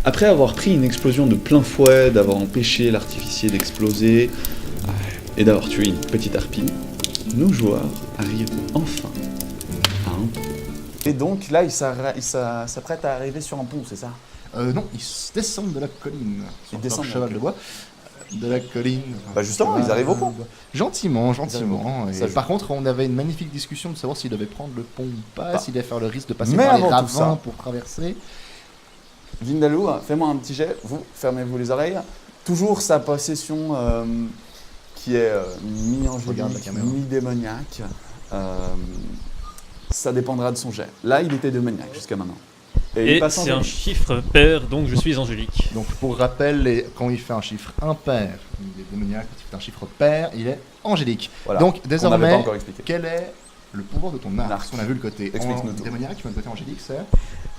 Après avoir pris une explosion de plein fouet, d'avoir empêché l'artificier d'exploser et d'avoir tué une petite harpie, nos joueurs arrivent enfin à un pont. Et donc là, ils s'apprêtent à arriver sur un pont, c'est ça? Non, ils descendent de la colline. Ils descendent leur cheval de bois. De la colline. Bah justement, ils arrivent au pont. Gentiment. Ça Et joue. par contre, on avait une magnifique discussion de savoir s'ils devaient prendre le pont ou pas, s'ils devaient faire le risque de passer Mais par les avant tout ravins ça- pour traverser. Vindaloo, fais-moi un petit jet, vous, fermez-vous les oreilles. Toujours sa possession qui est Regarde la mi-angélique, caméra. mi-démoniaque. Ça dépendra de son jet. Là, il était démoniaque jusqu'à maintenant. il Et passe c'est un angélique. chiffre pair, donc je suis angélique. Donc pour rappel, quand il fait un chiffre impair, il est démoniaque. Quand il fait un chiffre pair, il est angélique. Voilà. Donc On n'avait désormais, pas encore expliqué. quel est le pouvoir de ton arc? L'arc. Parce qu'on a vu le côté Explique-nous tout. démoniaque, mais le côté angélique, c'est...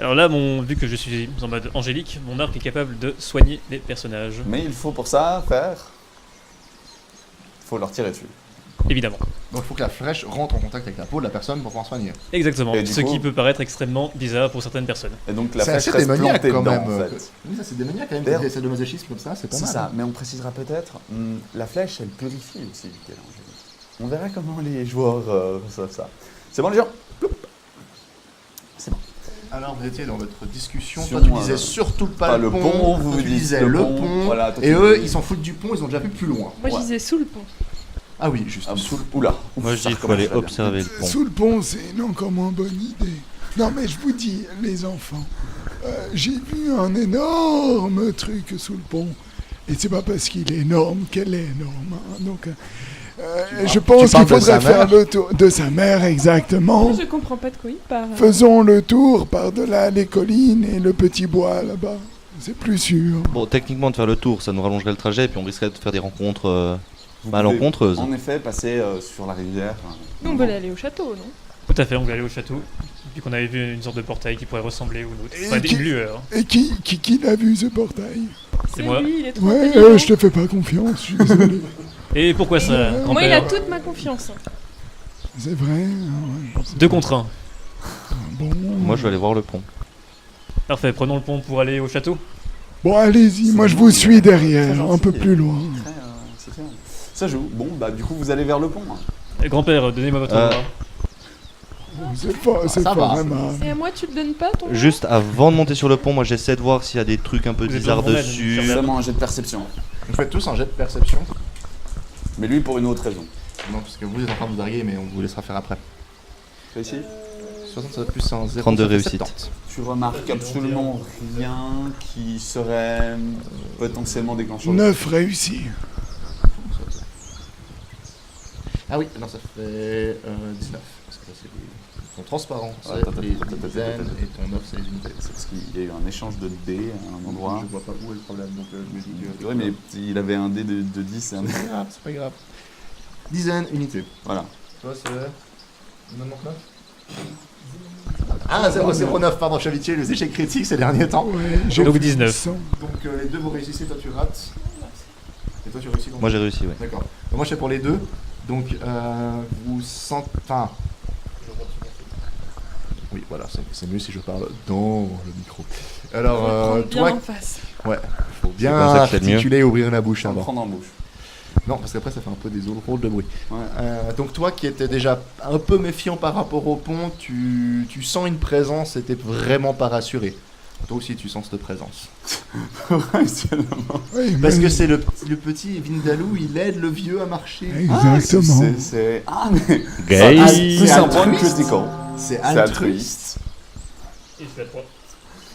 Alors là, vu que je suis en mode angélique, mon arc est capable de soigner les personnages. Mais il faut pour ça faire... Il faut leur tirer dessus. Évidemment. Donc il faut que la flèche rentre en contact avec la peau de la personne pour pouvoir soigner. Exactement. Et du Ce coup- qui peut paraître extrêmement bizarre pour certaines personnes. Et donc la C'est flèche assez reste démoniaque plantée quand dedans, même. en fait. Oui, ça c'est démoniaque quand même. D'ailleurs- C'est de masochisme comme ça, c'est pas C'est mal. ça, mais on précisera peut-être, la flèche, elle purifie aussi, vu qu'elle est angélique. On verra comment les joueurs reçoivent ça. C'est bon les gens? Ploup. C'est bon. Alors vous étiez dans votre discussion, Sur, toi tu disais surtout pas, pas le le pont, pont, toi, vous tu dites disais le le pont, pont, voilà, toi, et tu eux dis- ils s'en foutent du pont, ils ont déjà vu plus loin. Moi, je Ouais. disais sous le pont. Ah oui, juste. Ah, oula. Moi je dis qu'il faut aller observer le pont. Sous le pont, c'est une encore moins bonne idée. Non, mais je vous dis, les enfants, j'ai vu un énorme truc sous le pont. Et c'est pas parce qu'il est énorme qu'elle est énorme. Hein. Donc, je pense parles qu'il de faudrait sa faire mère le tour de sa mère, exactement. Je comprends pas de quoi il parle. Faisons le tour par-delà les collines et le petit bois là-bas. C'est plus sûr. Bon, techniquement, de faire le tour, ça nous rallongerait le trajet, et puis on risquerait de faire des rencontres Vous malencontreuses. pouvez, En effet, passer sur la rivière. Nous, on veut aller au château, non? Tout à fait, on va aller au château. Puis qu'on avait vu une sorte de portail qui pourrait ressembler au nôtre. Et Enfin, qui- une lueur. Et qui l'a vu ce portail? C'est moi. lui, il est trop Ouais, intelligent. je te fais pas confiance, je suis désolé. Et pourquoi ça, Moi, il a grand-père toute ma confiance. C'est vrai. Ah ouais. 2 contre 1. Bon. Moi je vais aller voir le pont. Parfait, prenons le pont pour aller au château. Bon, allez-y, moi je vous suis derrière, un peu plus loin. Très, c'est bien. Ça joue. Bon, bah du coup, vous allez vers le pont. Hein. Grand-père, donnez-moi votre Euh, bras. C'est ça pas va. vraiment. Et à moi, tu le donnes pas, ton nom? Juste avant de monter sur le pont, moi j'essaie de voir s'il y a des trucs un peu Vous êtes bizarres dans mon aide, dessus. monsieur. Vraiment un jet de perception. Vous faites tous un jet de perception. Mais lui, pour une autre raison. Non, parce que vous êtes en train de vous draguer, mais on vous laissera faire après. Réussi 67 plus 1, 0. 32 ça fait réussites. 70. Tu remarques absolument rien qui serait potentiellement déclencheur. 9 réussis. Ah oui, non, ça fait 19. Parce que là, c'est ton transparent, c'est Attends, les attends, dizaines, et ton 9, c'est les unités. C'est parce qu'il y a eu un échange de dés à un endroit. Je vois pas où est le problème, donc je me dis que... Oui, mais il avait un dé de 10 et un dé. C'est pas grave, c'est pas grave. Dizaines, unités. Voilà. Toi, c'est 99 Ah, 009, pardon, Chavitier, les échecs critiques ces derniers temps. Ouais, j'ai Donc fait 19. 100. Donc les deux vous réussissez, toi tu rates. Et toi tu réussis donc. Moi j'ai réussi, ouais. D'accord. Donc, moi je fais pour les deux. Donc vous sentez. Enfin. Oui, voilà, c'est mieux si je parle dans le micro. Alors, Prendre bien toi, en face. ouais, faut comme bien ça que je fais le mieux. articuler et ouvrir la bouche Sans le avant. prendre en bouche. Non, parce qu'après ça fait un peu des rôles de bruit. Ouais. Donc toi qui étais déjà un peu méfiant par rapport au pont, tu sens une présence et t'es vraiment pas rassuré. Toi aussi tu sens cette présence. Oui, Parce mais- que c'est le petit Vindaloo, il aide le vieux à marcher. Exactement. Ah, mais. Gay. Plus C'est un point de altruiste. critical. C'est C'est altruiste. altruiste. Et je suis à 3.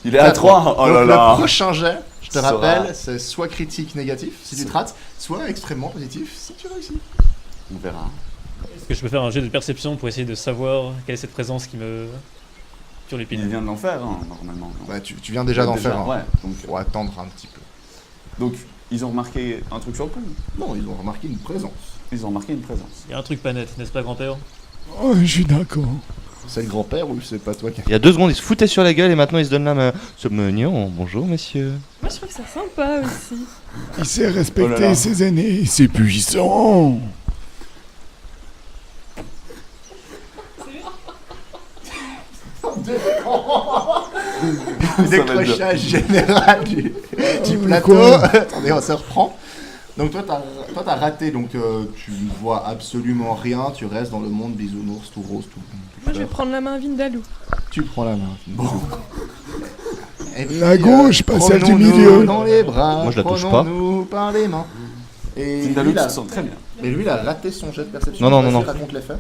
Il est à 3. Oh là Donc, là. le prochain jet, je te Sera- rappelle, c'est soit critique négatif si tu te rates, soit extrêmement positif si tu réussis. On verra. Est-ce que je peux faire un jet de perception pour essayer de savoir quelle est cette présence qui me Il turlupine? vient de l'en faire, hein, normalement. Ouais, tu viens déjà d'en faire un. Ouais. Donc, Faut attendre un petit peu. donc, ils ont remarqué un truc sur le pont. Non, ils ont remarqué une présence. Ils ont remarqué une présence. Il y a un truc pas net, n'est-ce pas, grand-père? Oh, je suis d'accord. C'est le grand-père ou c'est pas toi qui... Il y a 2 secondes, il se foutait sur la gueule et maintenant il se donne la main. C'est mignon, bonjour messieurs. Moi, je trouve ça sympa aussi. Il sait Oh là respecter là. ses aînés, c'est puissant. Décrochage général du plateau. Quoi Attendez, on se reprend. Donc toi, t'as raté, donc tu ne vois absolument rien. Tu restes dans le monde bisounours, tout rose, tout. Moi, je vais prendre la main à Vindaloo. Tu prends la main. Bon. Et puis, La gauche, pas celle du prenons-nous milieu. dans les bras. Moi, je la touche pas. Prenons-nous par les mains. Et Vindaloo, lui, tu il a- te sens très bien. Mais lui, il a raté son jet de perception. Non, non, non, Vas-y, non. Raconte les faits.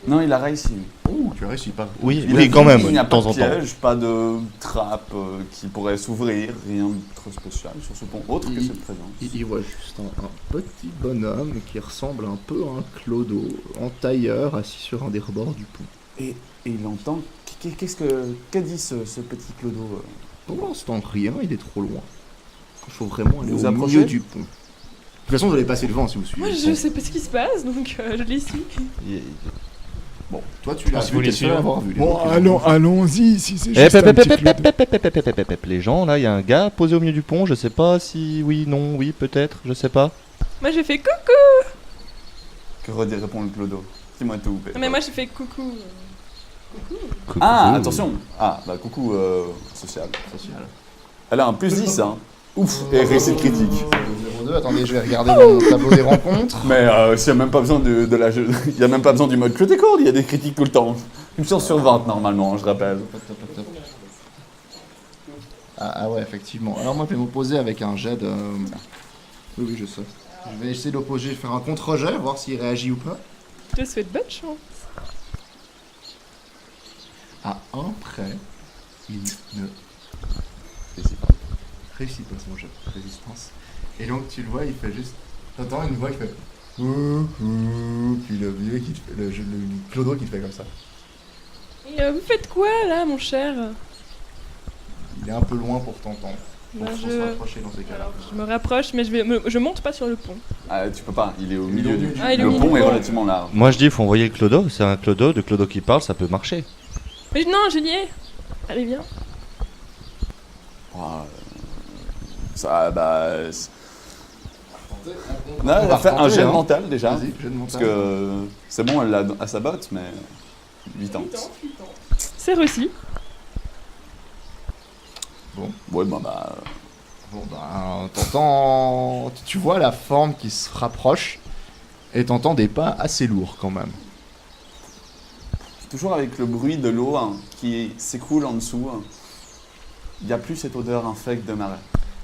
Non, il a réussi. Ouh, tu as réussi pas. Oui, Il a oui, vu quand même, qu'il n'y a de pas temps de en temps. piège, pas de trappe qui pourrait s'ouvrir, rien de trop spécial sur ce pont, autre que cette présence. Il voit juste un petit bonhomme qui ressemble un peu à un clodo en tailleur assis sur un des rebords du pont. Et il entend. Qu'a dit ce petit clodo Pour l'instant, rien, il est trop loin. Il faut vraiment aller Vous au approchez milieu du pont. De toute façon, vous allez passer devant si vous suivez. Moi, le je pont. sais pas ce qui se passe, donc je les suis. Bon, toi, tu l'as Si vu, vous t'es les le seul à suivez. avoir vu. les Bon, autres, ils allons, l'ont vu. allons-y, si c'est Eh, juste un petit clodo. les gens, là, il y a un gars posé au milieu du pont, je sais pas si oui, non, oui, peut-être, je sais pas. Moi, j'ai fait coucou. Que répond le clodo. Dis-moi tout. Non, mais moi, j'ai fait coucou. Ah, attention. Ah, bah coucou, social. Social. Elle a un plus 10, hein. Ouf, et réussite critique. 02, attendez, je vais regarder mon tableau des rencontres. Mais s'il n'y a même pas besoin de la jeu, il n'y a même pas besoin du mode criticall, il y a des critiques tout le temps. Une chance sur 20 normalement, je rappelle. Ah ouais, effectivement. Alors moi, je vais m'opposer avec un jet de... Oui, oui, je sais. Je vais essayer d'opposer, faire un contre-jet, voir s'il réagit ou pas. Je te souhaite bonne chance. À un près, il ne réussit pas son jet de résistance. Et donc tu le vois, il fait juste... T'entends une voix qui fait... Coucou, puis le vieux qui te fait... Le clodo qui te fait comme ça. Et vous faites quoi, là, mon cher? Il est un peu loin pour t'entendre. Bah, Faut se rapprocher dans ces cas-là. Alors, je me rapproche, mais je monte pas sur le pont. Ah, tu peux pas, il est au Il est milieu au du... milieu. Ah, il est au Le milieu pont du est pont. relativement large. Moi je dis, faut envoyer le clodo, c'est un clodo, de clodo qui parle, ça peut marcher. Mais non, Juliet. Allez, viens. Ah, ça, bah... On Non, elle va a fait un retenter, jet hein. mental déjà. Vas-y, jet de Parce mental. que c'est bon, elle l'a à sa botte, mais 8 ans. C'est réussi. Ouais, bah... Bon ben, t'entends... Tu vois la forme qui se rapproche, et t'entends des pas assez lourds quand même. Toujours avec le bruit de l'eau hein, qui s'écoule en dessous, hein. Il n'y a plus cette odeur infecte de marais.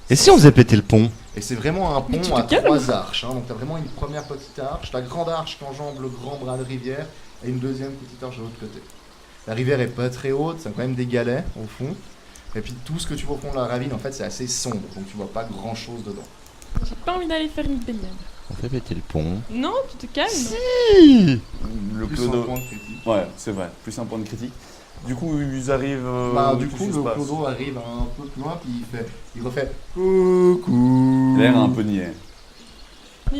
Et si on faisait péter le pont? Et c'est vraiment un Mais tu pont te à calmes. 3 arches, hein. Donc t'as vraiment une première petite arche, la grande arche qui enjambe le grand bras de rivière, et une deuxième petite arche de l'autre côté. La rivière est pas très haute, c'est quand même des galets au fond. Et puis tout ce que tu vois au fond de la ravine, en fait, c'est assez sombre, donc tu vois pas grand chose dedans. J'ai pas envie d'aller faire une baignade. On fait péter le pont. Non, tu te calmes. Le Plus un clodo... point de critique. Ouais, c'est vrai, plus un point de critique. Du coup, ils arrivent... Du coup, qu'est-ce qui se le passe clodo arrive un peu plus loin, puis il refait coucou. L'air un peu niais.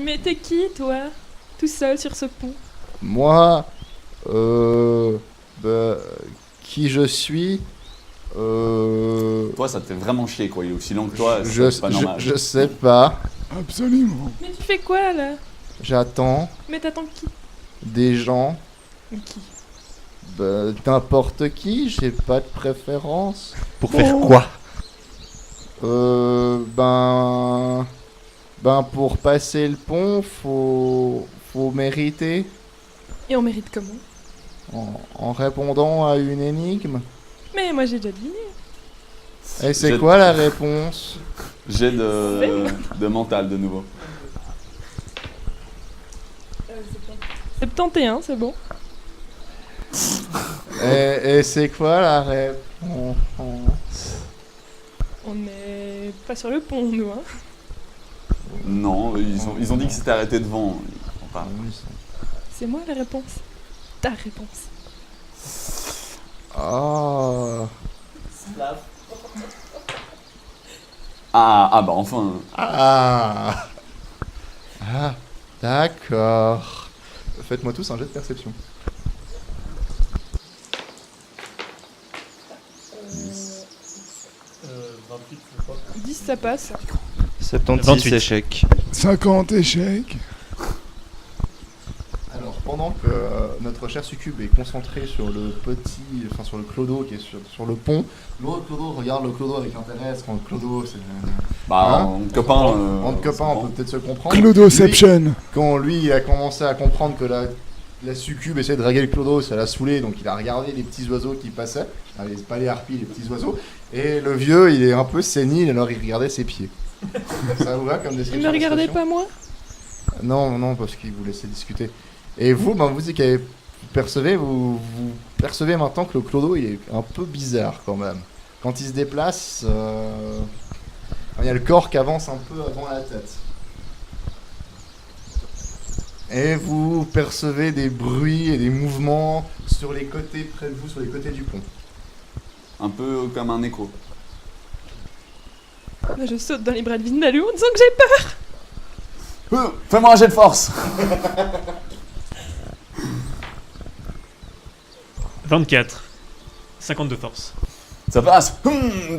Mais t'es qui, toi? Tout seul sur ce pont. Moi, qui je suis, Toi, ça te fait vraiment chier, quoi. Il est aussi lent que toi, je c'est pas normal. sais pas. Absolument. Mais tu fais quoi, là? J'attends Mais t'attends qui? des gens, Mais qui? n'importe qui, j'ai pas de préférence. Pour faire quoi? Pour passer le pont, faut mériter Et on mérite comment? en répondant à une énigme. Mais moi, j'ai déjà deviné. Et c'est J'ai- quoi la réponse? J'ai de mental, de nouveau. 71, c'est bon. Et c'est quoi la réponse? On n'est pas sur le pont, nous, hein. Non, ils ont dit que c'était arrêté devant. Ils en parlent. C'est moi la réponse. Ta réponse. Ah. Ah, bah enfin. Ah. Ah. D'accord. Faites-moi tous un jet de perception. 10, ça passe. 76 28. échecs. 50 échecs. Alors, pendant que notre cher succube est concentré sur sur le clodo qui est sur le pont, l'autre clodo regarde le clodo avec intérêt, parce que le clodo c'est... Bah, Hein en copain. Entre copains, on peut peut-être se comprendre. Clodoception. Lui, quand lui a commencé à comprendre que la succube essayait de draguer le clodo, ça l'a saoulé, donc il a regardé les petits oiseaux qui passaient. Pas les harpies, les petits oiseaux. Et le vieux, il est un peu sénile, alors il regardait ses pieds. Ça vous va comme description? Il me regardait pas moi? Non, parce qu'il vous laissait discuter. Et vous, vous percevez maintenant que le clodo, il est un peu bizarre quand même. Quand il se déplace, il y a le corps qui avance un peu avant la tête. Et vous percevez des bruits et des mouvements sur les côtés, près de vous, sur les côtés du pont. Un peu comme un écho. Bah, je saute dans les bras de Vindaloo en disant que j'ai peur. Fais-moi un jet de force. 24. 50 de force. Ça passe.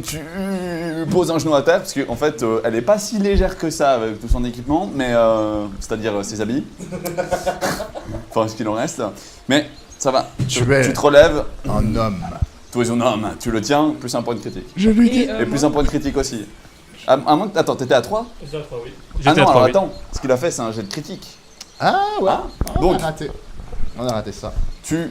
Tu poses un genou à terre, parce qu'en fait, elle est pas si légère que ça avec tout son équipement, mais c'est-à-dire ses habits. Enfin, ce qu'il en reste. Mais ça va. Tu te relèves. Un homme. Tu es un homme. Tu le tiens, plus un point de critique. Je lui dis, Et plus un point de critique aussi. À moins que... Attends, t'étais à 3 J'étais à 3, oui. Ah J'étais non, à 3, alors oui. attends. Ce qu'il a fait, c'est un jet de critique. Ah ouais. Ah, On donc, a raté. On a raté ça. tu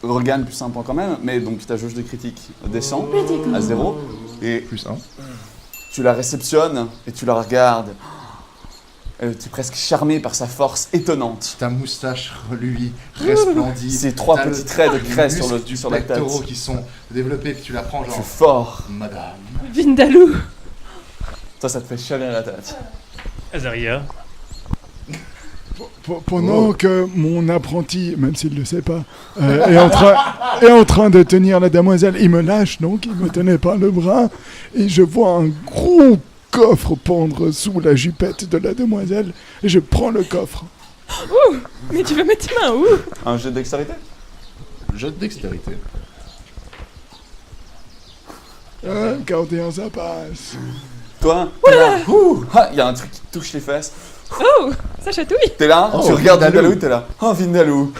regagnes plus un point quand même, mais donc ta jauge de critique descend à 0. Et Plus 1. tu la réceptionnes et tu la regardes. Tu es presque charmé par sa force étonnante. Ta moustache reluit, resplendit. Ces 3 T'as petits traits de les craie sur, muscles sur la tête. pectoraux qui sont développés, puis tu la prends Tu es genre... fort. Madame. Vindaloo. Ça te fait chavirer la tête. Azaria. pendant que mon apprenti, même s'il ne le sait pas, est en train de tenir la demoiselle, il me lâche donc, il me tenait par le bras, et je vois un gros coffre pendre sous la jupette de la demoiselle, et je prends le coffre. Mais tu veux mettre tes mains où? Un jet de dextérité. Jet de dextérité. 41, ça passe. Toi, t'es là. Il y a un truc qui te touche les fesses. Oh, ça chatouille. T'es là, Oh, tu regardes Vindaloo. Vindaloo, t'es là. Oh, Vindaloo.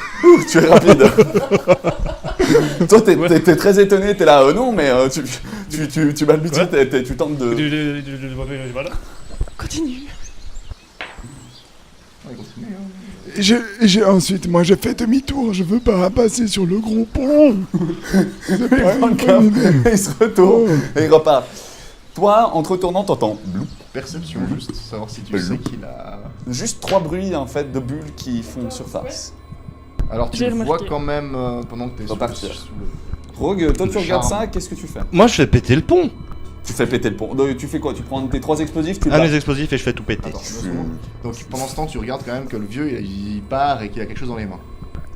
Tu es rapide. Toi, t'es très étonné, t'es là. Non, mais tu balbuties, tu tentes de. Voilà. Continue. Ouais, continue, hein. Ensuite, moi, je fais demi-tour, je veux pas passer sur le gros pont. C'est pas Il prend le une bonne coffre, idée. et il se retourne et il repart. Toi, en te retournant, t'entends bloup. Perception, juste savoir si tu sais qu'il a... Juste 3 bruits en fait de bulles qui font surface. Alors tu J'ai le vois remarqué. quand même pendant que t'es Repartir. sous le... Rogue, toi Le tu regardes charme. ça, qu'est-ce que tu fais? Moi, je fais péter le pont. Tu fais péter le pont. Donc, tu fais quoi? Tu prends tes 3 explosifs, tu Un bats. des explosifs et je fais tout péter. Attends, 2 secondes. Donc pendant ce temps, tu regardes quand même que le vieux, il part et qu'il a quelque chose dans les mains.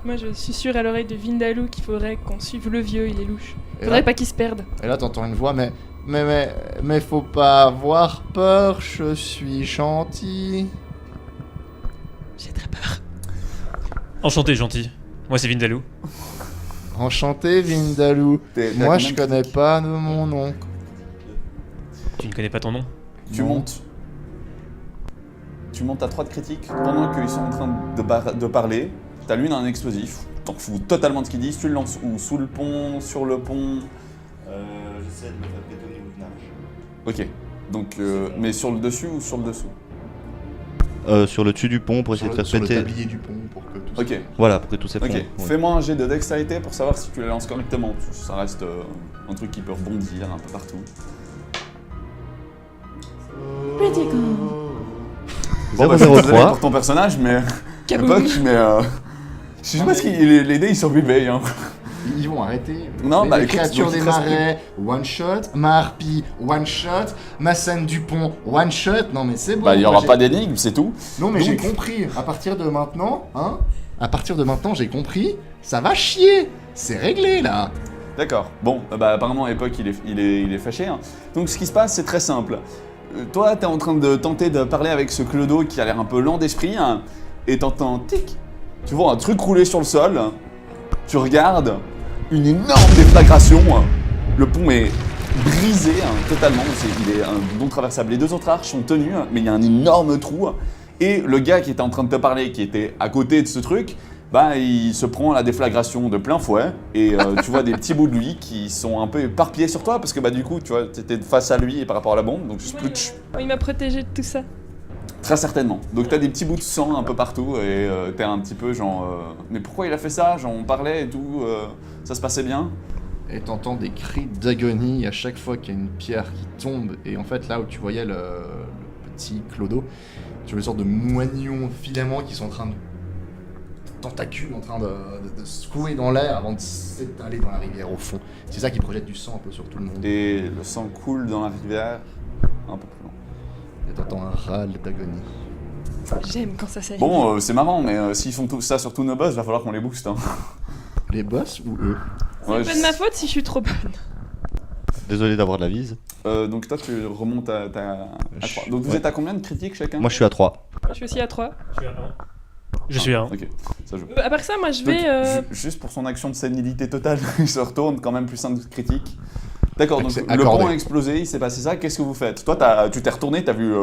Moi, je suis sûre à l'oreille de Vindaloo qu'il faudrait qu'on suive le vieux, il est louche. Et Faudrait là, pas qu'il se perde. et là, t'entends une voix, mais faut pas avoir peur, je suis gentil. J'ai très peur. Enchanté, gentil. Moi, c'est Vindaloo. Enchanté, Vindaloo. T'as Moi, combien je de connais critiques? pas de mon nom. Tu ne connais pas ton nom? Tu montes. Tu montes à 3 de critiques pendant qu'ils sont en train de parler. T'allumes un explosif. T'en fous totalement de ce qu'ils disent. Tu le lances où? Sous le pont, sur le pont. J'essaie de me faire péter au niveau du nage. Ok. Donc, mais sur le dessus ou sur le dessous? Sur le dessus du pont pour essayer de faire Sur le péter. tablier du pont pour que tout Ok. ça... Voilà, pour que tout s'effondre. Ok. Ouais. Fais-moi un jet de dextérité pour savoir si tu les lances correctement. Ça reste un truc qui peut rebondir un peu partout. Bon, bah, 003. désolé pour ton personnage, mais. Kaboom. Époque, mais. Je sais pas si les dés ils survivaient. Hein. Ils vont arrêter. Non, les bah, écoute, créatures donc, des il te reste marais, one shot. Ma harpie, one shot. Ma scène du pont, one shot. Non, mais c'est bon. Bah, il y moi, aura j'ai- pas d'énigme, c'est tout. Non, mais j'ai Donc- compris. À partir de maintenant, hein. À partir de maintenant, j'ai compris. Ça va chier. C'est réglé là. D'accord. Bon, bah apparemment Époque il est fâché. Hein. Donc ce qui se passe c'est très simple. Toi t'es en train de tenter de parler avec ce clodo qui a l'air un peu lent d'esprit hein, et t'entends tic. Tu vois un truc rouler sur le sol. Tu regardes une énorme déflagration. Le pont est brisé hein, totalement. Il est non traversable. Les 2 autres arches sont tenues mais il y a un énorme trou. Et le gars qui était en train de te parler, qui était à côté de ce truc, bah il se prend la déflagration de plein fouet et tu vois des petits bouts de lui qui sont un peu éparpillés sur toi parce que bah du coup tu vois t'étais face à lui et par rapport à la bombe donc splutch. Il m'a protégé de tout ça. Très certainement. Donc t'as des petits bouts de sang un peu partout et t'es un petit peu genre mais pourquoi il a fait ça? Genre on parlait et tout, ça se passait bien. Et t'entends des cris d'agonie à chaque fois qu'il y a une pierre qui tombe. Et en fait, là où tu voyais le petit Clodo, tu vois une sorte de moignon filament qui sont en train de tentacules en train de secouer dans l'air avant de s'étaler dans la rivière au fond. C'est ça qui projette du sang un peu sur tout le monde. Et le sang coule dans la rivière un peu plus loin. Et t'entends un râle d'agonie. J'aime quand ça s'arrive. Bon, c'est marrant, mais s'ils font tout ça sur tous nos boss, va falloir qu'on les booste. Hein. Les boss ou eux? C'est Ouais, pas de ma faute si je suis trop bonne. Désolé d'avoir de la vise. donc toi, tu remontes à 3. Donc vous êtes à combien de critiques chacun? Moi je suis à 3. Je suis aussi à 3. Je suis à 1. Ok, ça joue. À part ça, moi je Donc, vais. juste pour son action de sénilité totale, il se retourne quand même plus 5 critique. D'accord, donc C'est le accordé. pont a explosé, il s'est passé ça, qu'est-ce que vous faites? Toi, tu t'es retourné, t'as vu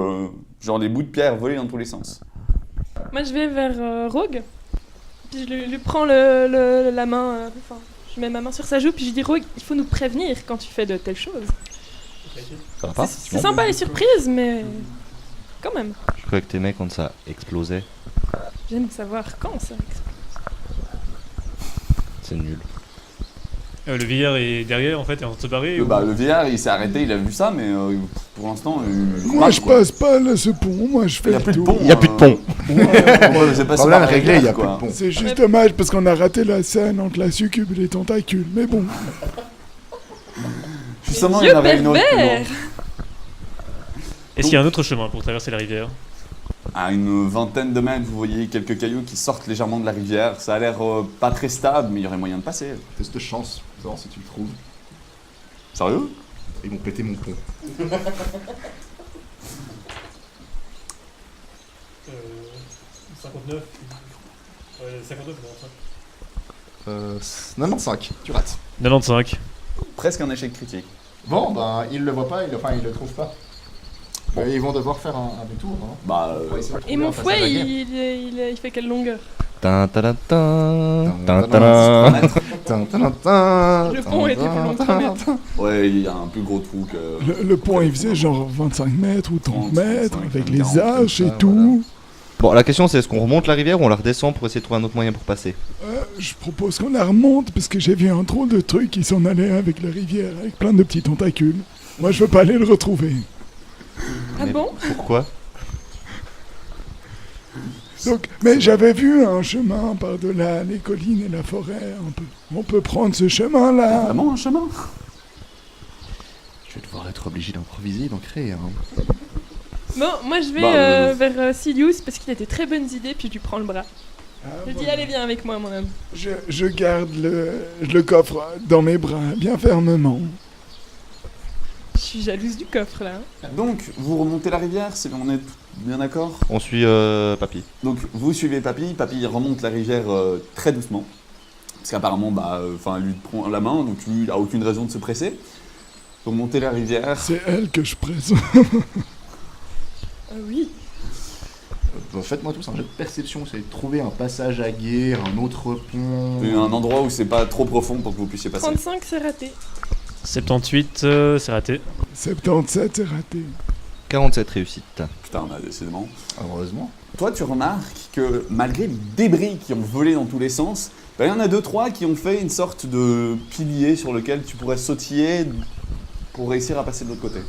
genre des bouts de pierre voler dans tous les sens. Moi je vais vers Rogue. Puis je lui prends la main. Enfin, je mets ma main sur sa joue, puis je dis Rogue, il faut nous prévenir quand tu fais de telles choses. Ça va pas? C'est sympa les surprises, mais. Quand même. Je croyais que t'aimais quand ça explosait. J'aime savoir quand ça explose. C'est nul. Le vieillard est derrière en fait, et en train de se barrer. Le vieillard, il s'est arrêté, il a vu ça, mais pour l'instant, Moi, je passe pas là, ce pont. Moi, je fais Il n'y a le plus de tour. pont. Il y a plus de pont. C'est pas Problème ça, réglé, il y a quoi. plus de pont. C'est juste dommage parce qu'on a raté la scène entre la succube et les tentacules. Mais bon, Justement, Les il y en yeux avait une autre. plus pervers. loin. Est-ce qu'il y a un autre chemin pour traverser la rivière? À une vingtaine de mètres, vous voyez quelques cailloux qui sortent légèrement de la rivière. Ça a l'air pas très stable, mais il y aurait moyen de passer. Test de chance, savoir si tu le trouves. Sérieux? Ils vont péter mon pont. 59. 59 Non, 95, tu rates. 95. Presque un échec critique. Bon, ben, ils le voient pas, ils le trouvent pas. Ils vont devoir faire un détour, hein. Bah, Pour essayer de trouver Et mon un passage à fouet, guerre. il fait quelle longueur? Tin, ta, ta, tin, tin, Tin, tin. Tin, tin, tin, Le pont était plus long que 3 mètres. ouais, il y a un plus gros trou que. le pont, il faisait genre 25 mètres ou 30 mètres 35, avec 40, les arches et ça, tout. Bon, la question c'est est-ce qu'on remonte la rivière ou on la redescend pour essayer de trouver un autre moyen pour passer? Je propose qu'on la remonte parce que j'ai vu un drôle de truc qui s'en allait avec la rivière, avec plein de petits tentacules. Moi, je veux pas aller le retrouver. Ah Mais bon? Pourquoi? Donc, mais j'avais vu un chemin par-delà les collines et la forêt. On peut prendre ce chemin-là. Vraiment un chemin? Je vais devoir être obligé d'improviser, d'en créer un. Bon, moi je vais Bah, vers Silius parce qu'il a des très bonnes idées, puis je lui prends le bras. Je dis allez viens avec moi mon homme. Je garde le coffre dans mes bras, bien fermement. Je suis jalouse du coffre là. Hein. Donc, vous remontez la rivière, on est bien d'accord? On suit Papy. Donc, vous suivez Papy. Papy remonte la rivière très doucement. Parce qu'apparemment, il lui prend la main, donc lui, il a aucune raison de se presser. Vous remontez la rivière. C'est elle que je présente. Ah oui. Faites-moi tous un jet de perception, c'est de trouver un passage à guerre, un autre pont. Un endroit où c'est pas trop profond pour que vous puissiez passer. 35 c'est raté. 78, c'est raté. 77, c'est raté. 47 réussites. Putain, décidément. Heureusement. Toi, tu remarques que malgré les débris qui ont volé dans tous les sens, il y en a 2-3 qui ont fait une sorte de pilier sur lequel tu pourrais sautiller pour réussir à passer de l'autre côté.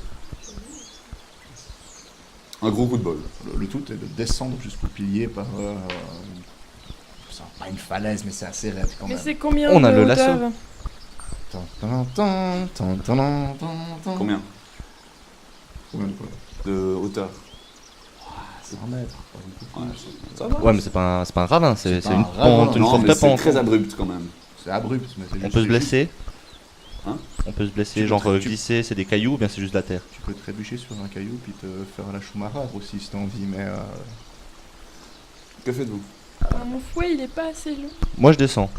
Un gros coup de bol. Le tout est de descendre jusqu'au pilier par. C'est pas une falaise, mais c'est assez raide quand Mais même. c'est combien On a de le hauteur? lasso. Combien Combien de quoi? de hauteur? C'est 1 mètre. Ouais, ça va. Ouais, mais c'est pas un ravin, c'est C'est pas une un ravin. pente, une Non, mais forte c'est pente. très abrupt quand même. C'est abrupt, mais c'est On juste. peut se blesser. Hein? On peut se blesser, Tu peux genre te- tu- glisser, c'est des cailloux ou bien c'est juste de la terre? Tu peux te trébucher sur un caillou puis te faire la Schumacher aussi si t'as envie, mais. Que faites-vous? Ah, mon fouet il est pas assez long. Moi je descends.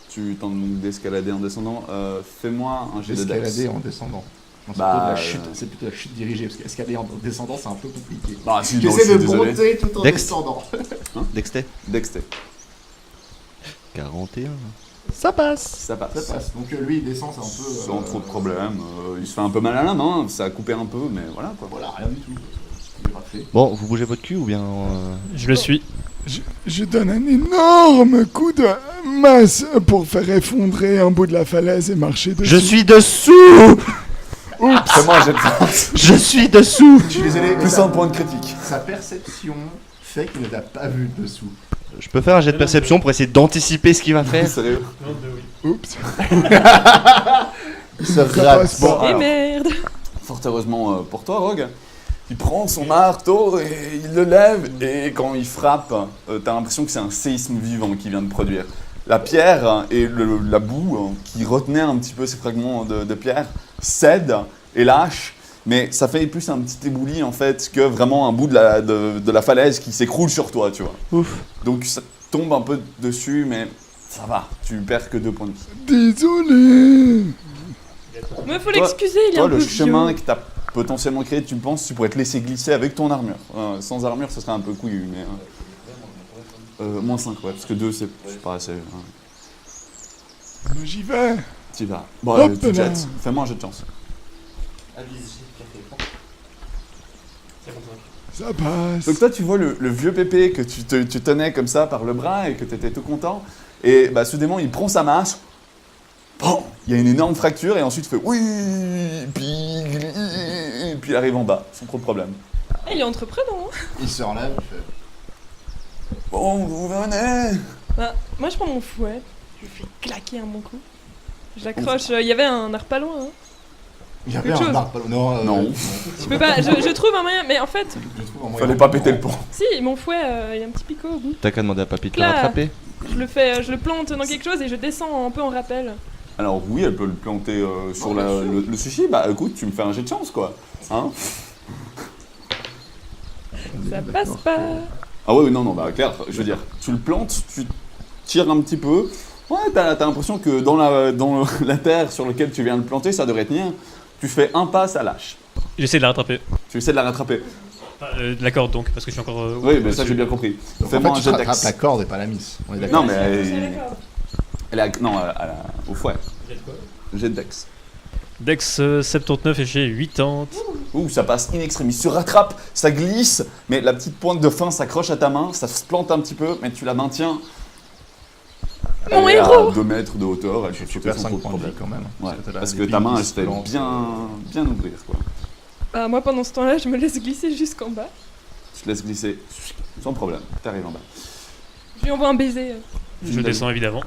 Tu tentes donc d'escalader en descendant. Fais-moi un jet de Escalader dex. en descendant. Non, c'est Bah, plutôt de la chute, c'est plutôt la chute dirigée, parce qu'escalader en descendant c'est un peu compliqué. Bah, si, non, je J'essaie suis de désolé. monter tout en Dex. descendant. Dexter. Dexter. 41. Ça passe. Ça passe. Ça passe. Donc lui il descend, c'est un peu. Sans trop de problème. Il se fait un peu mal à la main, ça a coupé un peu, mais voilà quoi. Voilà, rien du tout. Il est parfait. Bon, vous bougez votre cul ou bien... Je le suis. Je donne un énorme coup de masse pour faire effondrer un bout de la falaise et marcher dessus. Je suis dessous. Fais-moi un jet de chance. Je suis dessous. Je suis désolé, mais Plus un point de critique. sa perception fait qu'il ne t'a pas vu dessous. Je peux faire un jet de perception pour essayer d'anticiper ce qu'il va faire. Sérieux. Oups. Il se Ça rate. passe Bon, pas. Et alors, merde. fort heureusement pour toi, Rogue, il prend son marteau et il le lève, et quand il frappe, t'as l'impression que c'est un séisme vivant qui vient de produire. La pierre et la boue qui retenait un petit peu ces fragments de pierre cèdent et lâchent, mais ça fait plus un petit ébouli en fait que vraiment un bout de la falaise qui s'écroule sur toi, tu vois. Ouf. Donc ça tombe un peu dessus, mais ça va, tu perds que 2 points de vie. Désolé. Mais faut Toi- l'excuser, il est Toi, un peu le chemin vieux. que t'as potentiellement créé, tu penses, tu pourrais te laisser glisser avec ton armure. Sans armure, ce serait un peu couillu, mais... moins 5, ouais, parce que 2, c'est pas assez. Moi j'y vais. Tu vas. Bon, Hop tu là. jettes. Fais-moi un jet de chance. Ça passe. Donc toi, tu vois le vieux pépé que tu tenais comme ça par le bras et que tu étais tout content. Et bah, soudainement, il prend sa masse. Bon, il y a une énorme fracture et ensuite il fait oui, puis il arrive en bas, sans trop de problème. Ah, il est entreprenant. Hein. Il se relève, il fait. Bon, vous venez. Bah, moi je prends mon fouet, je lui fais claquer un bon coup. Je l'accroche, il y avait un arc pas loin. Hein. Il y avait Quelque un chose. arbre. Non. Non. Je peux pas, je trouve un moyen, mais en fait, Je trouve un moyen. Fallait pas péter le pont. si, mon fouet, il y a un petit picot au bout. T'as qu'à demander à papy de le Là. rattraper. Je le plante dans quelque chose et je descends un peu en rappel. Alors oui, elle peut le planter sur le sushi. Bah écoute, tu me fais un jet de chance, quoi. Hein? Ça passe pas. Ah ouais, non, bah clair, je veux dire, tu le plantes, tu tires un petit peu. Ouais, t'as l'impression que dans la terre sur laquelle tu viens de le planter, ça devrait tenir. Tu fais un pas, ça lâche. J'essaie de la rattraper. Tu essaies de la rattraper. De la corde donc, parce que je suis encore. Oui, mais ça j'ai bien compris. Donc, en Fais-moi fait, un tu jet rattrapes d'axe. la corde et pas la miss. On est d'accord. Non, mais D'accord. elle est non, au fouet. Jet d'axe. Dex 79 et j'ai 80. Ouh, ça passe in extremis. Tu rattrapes, ça glisse, mais la petite pointe de fin s'accroche à ta main, ça se plante un petit peu, mais tu la maintiens. Mon Elle est héros. à 2 mètres de hauteur, elle peut Tu sauter perds sans 5 trop de points de vie problème. quand même. Ouais, t'as la parce que épine ta main, qui elle se se fait plante. bien ouvrir, quoi. Bah, moi pendant ce temps-là, je me laisse glisser jusqu'en bas. Tu te laisses glisser sans problème, t'arrives en bas. Je lui envoie un baiser. Je descends évidemment.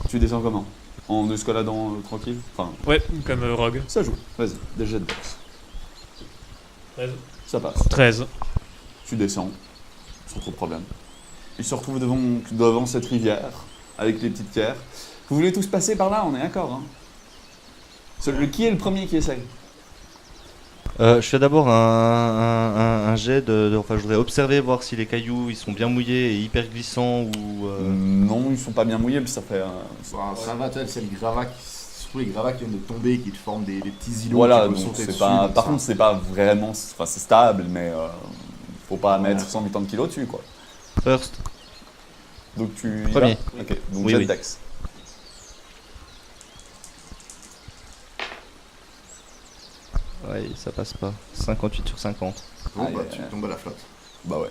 Tu descends comment? En escaladant tranquille? Enfin, Ouais, comme Rogue. ça joue. Vas-y, des jets de boxe. 13. Ça passe. 13. Tu descends, sans trop de problème. Il se retrouve devant cette rivière, avec les petites pierres. Vous voulez tous passer par là, on est d'accord, hein? Qui est le premier qui essaye? Je fais d'abord un jet enfin, je voudrais observer, voir si les cailloux ils sont bien mouillés et hyper glissants ou. Non, ils sont pas bien mouillés, mais ça fait... Ça va, c'est le gravat surtout les gravats qui viennent de tomber et qui te forment des petits îlots. Voilà, tu peux donc sauter c'est dessus, pas... donc Par ça- contre, c'est pas vraiment... Enfin, c'est stable, mais faut pas mettre 180 kilos dessus, quoi. First. Donc tu... y Premier. vas Ok, donc Oui, jet oui. dex. Ouais, ça passe pas. 58 sur 50. Bon, bah, Aïe, tu aïe, aïe. tombes à la flotte. Bah ouais.